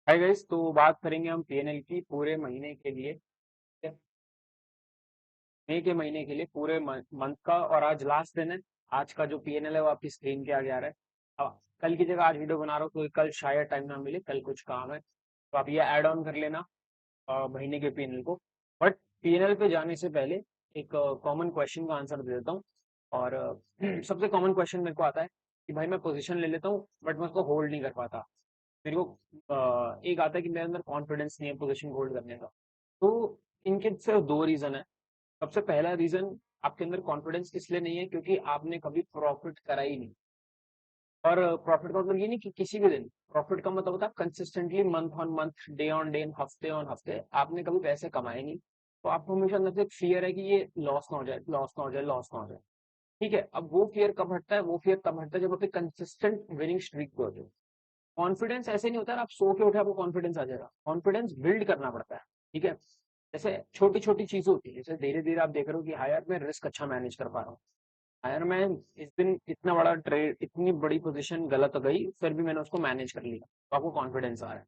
Hi guys, तो बात करेंगे हम पीएनएल की पूरे महीने के लिए। ठीक है? मई के महीने के लिए पूरे मंथ का। और आज लास्ट दिन है। आज का जो पीएनएल है वो आपकी स्क्रीन पे आगे आ रहा है। अब कल की जगह आज वीडियो बना रहा हूँ क्योंकि कल शायद टाइम ना मिले, कल कुछ काम है, तो आप ये ऐड ऑन कर लेना महीने के पीएनएल को। बट पीएनएल पे जाने से पहले एक कॉमन क्वेश्चन का आंसर दे देता हूँ। और सबसे कॉमन क्वेश्चन मेरे को आता है कि भाई मैं पोजीशन ले लेता हूँ बट मैं उसको होल्ड नहीं कर पाता। मेरे को एक आता है कि मेरे अंदर कॉन्फिडेंस नहीं है पोजीशन होल्ड करने का। तो इनके सिर्फ दो रीजन है। सबसे पहला रीजन, आपके अंदर कॉन्फिडेंस इसलिए नहीं है क्योंकि आपने कभी प्रॉफिट करा ही नहीं। और प्रॉफिट का मतलब ये नहीं कि किसी भी दिन। प्रॉफिट का मतलब होता है consistently month on month, day हफ्ते ऑन हफ्ते आपने कभी पैसे कमाए नहीं। तो आपको हमेशा अंदर से एक फियर है कि ये लॉस ना हो जाए, लॉस ना हो जाए, लॉस ना हो जाए। ठीक है, अब वो फियर कब हटता है? वो फियर तब हटता है जब आपकी कंसिस्टेंट विनिंग स्ट्रीक पे होते हो। कॉन्फिडेंस ऐसे नहीं होता है आप सो के उठे आपको कॉन्फिडेंस आ जाएगा। कॉन्फिडेंस बिल्ड करना पड़ता है। ठीक है, जैसे छोटी छोटी चीजें होती है, जैसे धीरे धीरे आप देख रहे हो कि हाँ यार मैं रिस्क अच्छा मैनेज कर पा रहा हूँ। हाँ यार मैं इस दिन इतना बड़ा ट्रेड, इतनी बड़ी पोजीशन गलत हो गई फिर भी मैंने उसको मैनेज कर लिया, तो आपको कॉन्फिडेंस आ रहा है।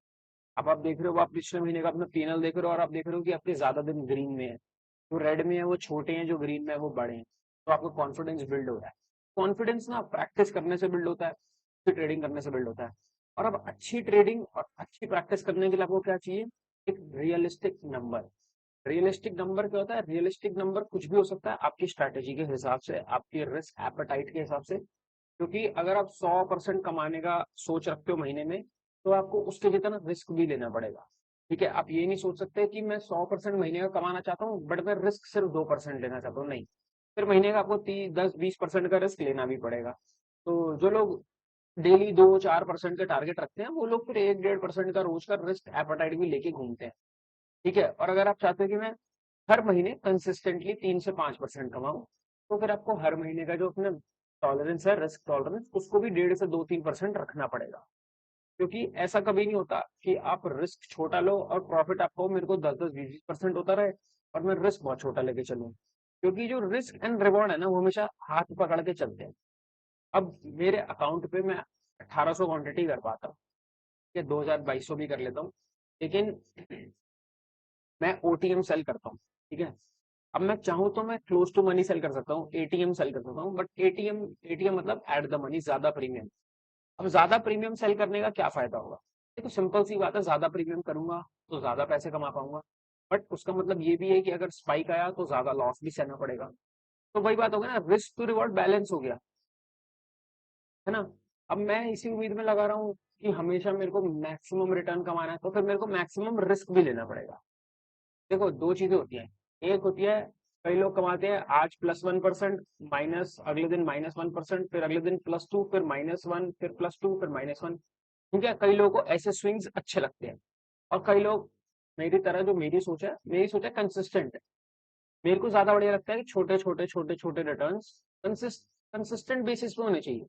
अब आप देख रहे हो, आप पिछले महीने का अपना पीएनएल देख रहे हो और आप देख रहे हो कि आपके ज्यादा दिन ग्रीन में है। जो रेड में है वो छोटे हैं, जो ग्रीन में है वो बड़े हैं। तो आपका कॉन्फिडेंस बिल्ड हो रहा है। कॉन्फिडेंस ना प्रैक्टिस करने से बिल्ड होता है, अच्छी ट्रेडिंग करने से बिल्ड होता है। और अब अच्छी ट्रेडिंग और अच्छी प्रैक्टिस करने के लिए आपको क्या चाहिए? एक रियलिस्टिक नंबर। रियलिस्टिक नंबर क्या होता है? रियलिस्टिक नंबर कुछ भी हो सकता है आपकी स्ट्रैटेजी के हिसाब से, आपकी रिस्क एपेटाइट के हिसाब से। क्योंकि अगर आप 100% कमाने का सोच रखते हो महीने में, तो आपको उसके जितना रिस्क भी लेना पड़ेगा। ठीक है, आप ये नहीं सोच सकते कि मैं 100% महीने का कमाना चाहता हूँ बट मैं रिस्क सिर्फ 2% लेना चाहता हूँ। नहीं, फिर महीने का आपको 30, 10, 20% का रिस्क लेना भी पड़ेगा। तो जो लोग डेली 2, 4% का टारगेट रखते हैं वो लोग फिर 1, 1.5% का रोज का रिस्क एपेटाइट भी लेके घूमते हैं। ठीक है, और अगर आप चाहते हो कि मैं हर महीने कंसिस्टेंटली 3 से 5% कमाऊं, तो फिर आपको हर महीने का जो अपना टॉलरेंस है, रिस्क टॉलरेंस, उसको भी 1.5 से 2, 3% रखना पड़ेगा। क्योंकि ऐसा कभी नहीं होता कि आप रिस्क छोटा लो और प्रॉफिट आपको मेरे को 10, 10, 20, 20% होता रहे और मैं रिस्क बहुत छोटा लेके चलूं। क्योंकि जो रिस्क एंड रिवॉर्ड है ना वो हमेशा हाथ पकड़ के चलते हैं। अब मेरे अकाउंट पे मैं 1800 क्वांटिटी कर पाता हूँ, या 2200 भी कर लेता हूँ, लेकिन मैं ओटीएम सेल करता हूँ। ठीक है, अब मैं चाहूँ तो मैं क्लोज टू मनी सेल कर सकता हूँ, एटीएम सेल कर सकता हूँ, बट एटीएम एटीएम मतलब एट द मनी, ज्यादा प्रीमियम। अब ज्यादा प्रीमियम सेल करने का क्या फायदा होगा? देखो सिंपल सी बात है, ज्यादा प्रीमियम करूंगा तो ज्यादा पैसे कमा पाऊंगा, बट उसका मतलब ये भी है कि अगर स्पाइक आया तो ज्यादा लॉस भी सहना पड़ेगा। तो वही बात हो गई ना, रिस्क टू रिवॉर्ड बैलेंस हो गया, है ना। अब मैं इसी उम्मीद में लगा रहा हूँ कि हमेशा मेरे को मैक्सिमम रिटर्न कमाना है, तो फिर मेरे को मैक्सिमम रिस्क भी लेना पड़ेगा। देखो दो चीजें होती हैं। एक होती है, कई लोग कमाते हैं आज +1%, माइनस अगले दिन -1%, फिर अगले दिन +2, फिर -1, फिर +2, फिर -1। ठीक है, कई लोगों को ऐसे स्विंग्स अच्छे लगते हैं। और कई लोग मेरी तरह, जो मेरी सोच है कंसिस्टेंट है। मेरे को ज्यादा बढ़िया लगता है कि छोटे छोटे छोटे छोटे रिटर्न्स कंसिस्टेंट बेसिस पे होने चाहिए।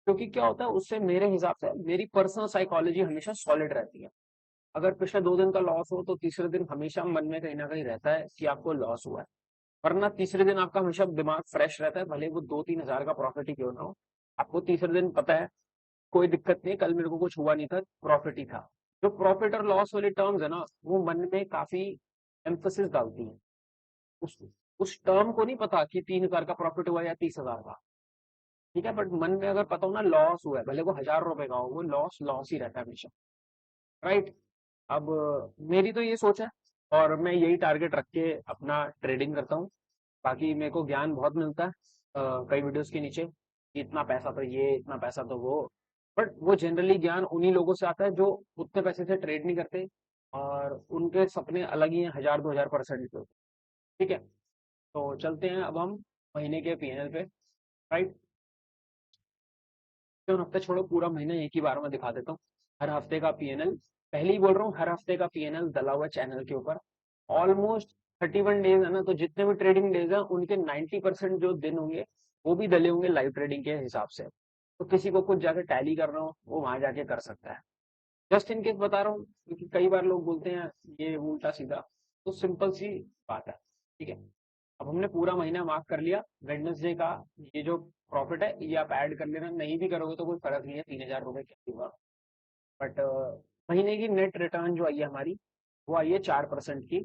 क्योंकि क्या होता है उससे, मेरे हिसाब से मेरी पर्सनल साइकोलॉजी हमेशा सॉलिड रहती है। अगर पिछले 2 दिन का लॉस हो तो तीसरे दिन हमेशा मन में कहीं ना कहीं रहता है कि आपको लॉस हुआ है। वरना तीसरे दिन आपका हमेशा दिमाग फ्रेश रहता है, भले वो 2-3 हजार का प्रॉफिट ही क्यों ना हो। आपको तीसरे दिन पता है कोई दिक्कत नहीं, कल मेरे को कुछ हुआ नहीं था, प्रॉफिट ही था। जो प्रॉफिट और लॉस वाली टर्म्स है ना, वो मन में काफी एम्फोसिस डालती है। उस उस टर्म को नहीं पता कि 3 हजार का प्रॉफिट हुआ या 30 हजार का। ठीक है, बट मन में अगर पता हो ना लॉस हुआ है, भले वो 1000 रुपए का हो, वो लॉस लॉस ही रहता है हमेशा। राइट। अब मेरी तो ये सोच है और मैं यही टारगेट रख के अपना ट्रेडिंग करता हूँ। बाकी मेरे को ज्ञान बहुत मिलता है कई वीडियोस के नीचे कि इतना पैसा तो ये, इतना पैसा तो वो। बट वो जनरली ज्ञान उन्हीं लोगों से आता है जो उतने पैसे से ट्रेड नहीं करते और उनके सपने अलग ही हैं, 1000-2000% के। ठीक है, तो चलते हैं अब हम महीने के पीएनएल पे। राइट, क्यों हफ्ते छोड़ो, पूरा महीना एक ही बार में दिखा देता हूँ। हर हफ्ते का पीएनएल, पहले ही बोल रहा हूँ, हर हफ्ते का पीएनएल डला हुआ चैनल के ऊपर। ऑलमोस्ट 31 डेज है ना, तो जितने भी ट्रेडिंग डेज हैं उनके 90% जो दिन होंगे वो भी डले होंगे लाइव ट्रेडिंग के हिसाब से। तो किसी को कुछ जाके टैली करना हो वो वहां जाके कर सकता है। जस्ट इन केस बता रहा हूँ क्योंकि कई बार लोग बोलते हैं ये उल्टा सीधा। तो सिंपल सी बात है। ठीक है, अब हमने पूरा महीना मार्क कर लिया। वेडनेसडे का ये जो प्रॉफिट है ये आप ऐड कर लेना, नहीं भी करोगे तो कोई फर्क नहीं है, 3000 रुपए क्या होगा। बट महीने की नेट रिटर्न जो आई है हमारी, वो आई है 4% की।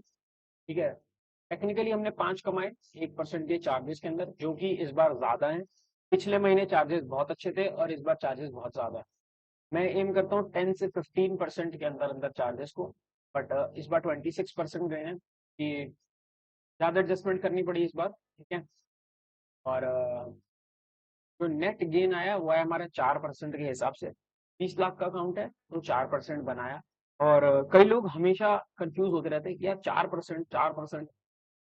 ठीक है, टेक्निकली हमने 5 कमाए 1% के चार्जेस के अंदर, जो कि इस बार ज्यादा है। पिछले महीने चार्जेस बहुत अच्छे थे और इस बार चार्जेस बहुत ज्यादा है। मैं एम करता हूँ 10 से 15% के अंदर अंदर चार्जेस को, बट इस बार 26% गए हैं कि ज्यादा एडजस्टमेंट करनी पड़ी इस बार। ठीक है, और जो नेट गेन आया वो है हमारा 4% के हिसाब से। 20 लाख का अकाउंट है तो 4% बनाया। और कई लोग हमेशा कंफ्यूज होते रहते हैं कि यार 4%, 4%।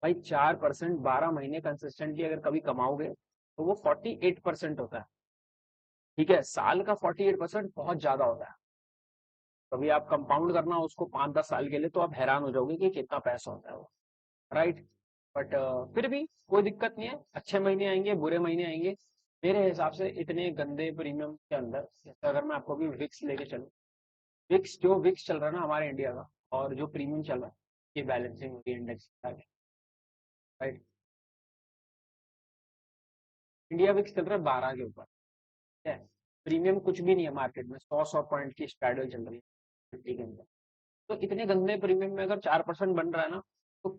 भाई 4% 12 महीने कंसिस्टेंटली अगर कभी कमाओगे तो वो 48% होता है। ठीक है, साल का 48% बहुत ज्यादा होता है। कभी आप कंपाउंड करना उसको 5-10 साल के लिए तो आप हैरान हो जाओगे कि कितना पैसा होता है वो। राइट, बट फिर भी कोई दिक्कत नहीं है, अच्छे महीने आएंगे बुरे महीने आएंगे। मेरे हिसाब से इतने गंदे प्रीमियम के अंदर, जैसे अगर मैं आपको भी विक्स लेके चलूं, विक्स जो विक्स चल रहा है ना हमारे इंडिया का, और जो प्रीमियम चल रहा है, ये बैलेंसिंग होगी इंडेक्स। राइट, इंडिया विक्स चल रहा है 12 के ऊपर। ठीक है, प्रीमियम कुछ भी नहीं है मार्केट में, 100 पॉइंट की स्ट्रैडल चल रही है 50 के अंदर। तो इतने गंदे प्रीमियम में अगर 4% बन रहा है ना, तो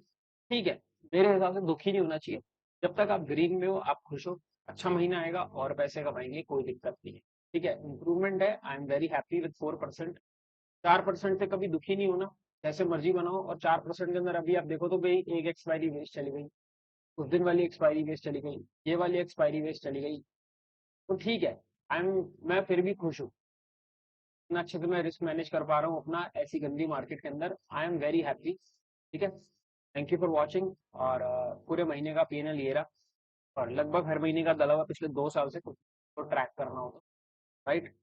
ठीक है, मेरे हिसाब से दुखी नहीं होना चाहिए। जब तक आप ग्रीन में हो, आप खुश हो, अच्छा महीना आएगा और पैसे कमाएंगे, कोई दिक्कत नहीं है। ठीक है, इंप्रूवमेंट है, I am very happy with 4%। 4% से कभी दुखी नहीं होना, जैसे मर्जी बनाओ। और 4% के अंदर अभी आप देखो तो भाई एक एक्सपायरी वेस्ट चली गई, उस दिन वाली एक्सपायरी वेस्ट चली गई, ये वाली एक्सपायरी वेस्ट चली गई, तो ठीक है, आई एम मैं फिर भी खुश हूँ। इतना अच्छे से मैं रिस्क मैनेज कर पा रहा हूँ अपना ऐसी गंदी मार्केट के अंदर, आई एम वेरी हैप्पी। ठीक है, थैंक यू फॉर वॉचिंग। और पूरे महीने का पीएनएल ये रहा, और लगभग हर महीने का डला हुआ पिछले 2 साल से कुछ तो ट्रैक करना होगा। राइट,